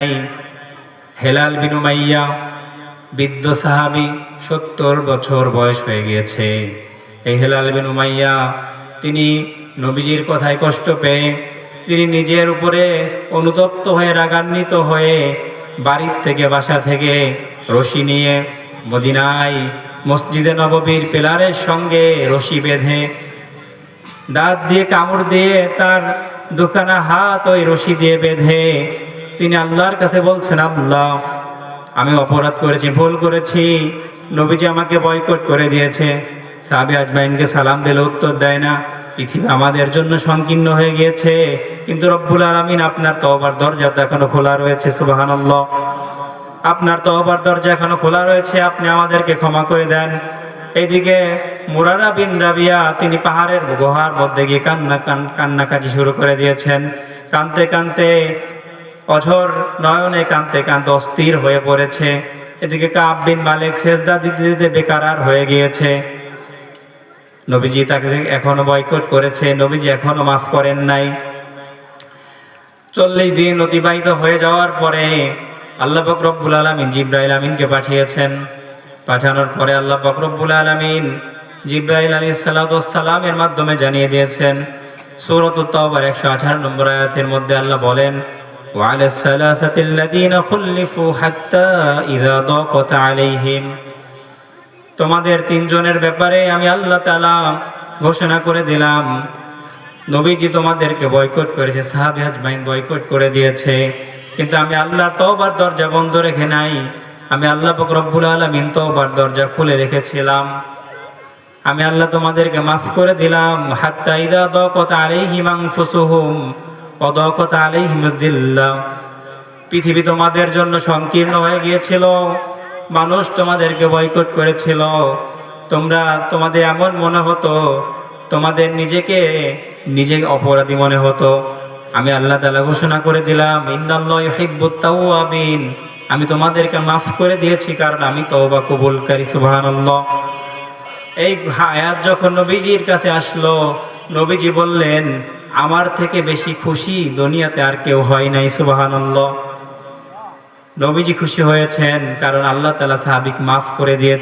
হেলাল বিন Umayya বৃদ্ধ সাহাবী, ৭০ বছর বয়স হয়ে গিয়েছে। এই হেলাল বিন উমাইয়া তিনি নবীজির কথায় কষ্ট পেয়ে তিনি নিজের উপরে অনুতপ্ত হয়ে রাগান্বিত হয়ে বাড়ির থেকে বাসা থেকে রশি নিয়ে মদিনায় মসজিদে নববীর পিলারের সঙ্গে রশি বেঁধে দাঁত দিয়ে কামড় দিয়ে তার দুখানা হাত ওই রশি দিয়ে বেঁধে তিনি আল্লাহর কাছে বলছেন, আল্লাহ, আমি অপরাধ করেছি, ভুল করেছি, নবীজি আমাকে বয়কট করে দিয়েছে। সাহাবী আজমাইনকে সালাম দিলে উত্তর দেয় না। পৃথিবী আমাদের জন্য সংকীর্ণ হয়ে গিয়েছে, কিন্তু রব্বুল আলামিন আপনার তওবার দরজা তো এখনো খোলা রয়েছে। সুবহানাল্লাহ, আপনার তওবার দরজা এখনো খোলা রয়েছে, আপনি আমাদেরকে ক্ষমা করে দেন। এইদিকে মুরারা বিন রাবিয়া তিনি পাহাড়ের গুহার মধ্যে গিয়ে কান্নাকাটি শুরু করে দিয়েছেন। কাঁদতে কাঁদতে অঝর নয়নে কাঁদতে কাঁদতে অস্থির হয়ে পড়েছে। এদিকে কাব বিন মালিক সেজদা দিতে দিতে বেকারার হয়ে গিয়েছে। নবীজি তাকে এখনো বয়কট করেছে, নবীজি এখনো মাফ করেন নাই। 40 দিন অতিবাহিত হয়ে যাওয়ার পরে আল্লাহ পাক রব্বুল আলামিন জিবরাইল আমিনকে পাঠিয়েছেন। পাঠানোর পরে আল্লাহ পাক রব্বুল আলামিন জিবরাইল আলাইহিস সালাতু ওয়াস সালামের মাধ্যমে জানিয়ে দিয়েছেন। সূরাতুত তাওবার 118 নম্বর আয়াতের মধ্যে আল্লাহ বলেন, وعلى الثلاثة الذين خلفوا حتى إذا ضاقت عليهم, তোমাদের 3 জনের ব্যাপারে আমি আল্লাহ তাআলা ঘোষণা করে দিলাম। নবীজি তোমাদেরকে বয়কট করেছে, সাহাবী আজমাইন বয়কট করে দিয়েছে, কিন্তু আমি আল্লাহ তওবার দরজা বন্ধ রেখে নাই। আমি আল্লাহ পাক রব্বুল আলামিন তওবার দরজা খুলে রেখেছিলাম। আমি আল্লাহ তোমাদেরকে মাফ করে দিলাম। হাত্তা ইযা দাকাত আলাইহিম আনফুসুহুম ওয়া দাকাত আলাইহিম যিল্লাহ, পৃথিবী তোমাদের জন্য সংকীর্ণ হয়ে গিয়েছিল, মানুষ তোমাদেরকে বয়কট করেছিল, তোমাদের এমন মনে হতো, তোমাদের নিজে অপরাধী মনে হতো। আমি আল্লাহ তাআলা ঘোষণা করে দিলাম, ইন্নাল্লাহা ইউহিব্বুত তাওয়াবিন, আমি তোমাদেরকে মাফ করে দিয়েছি কারণ আমি তওবা কবুলকারী। সুবহানাল্লাহ। এই আয়াত যখন নবীজির কাছে আসলো, নবীজি বললেন, আমার থেকে বেশি খুশি দুনিয়াতে আর কেউ হয় নাই। সুবহানাল্লাহ। নবীজি খুশি হয়েছেন কারণ আল্লাহ তাআলা সাহাবীকে মাফ করে দিয়েছেন।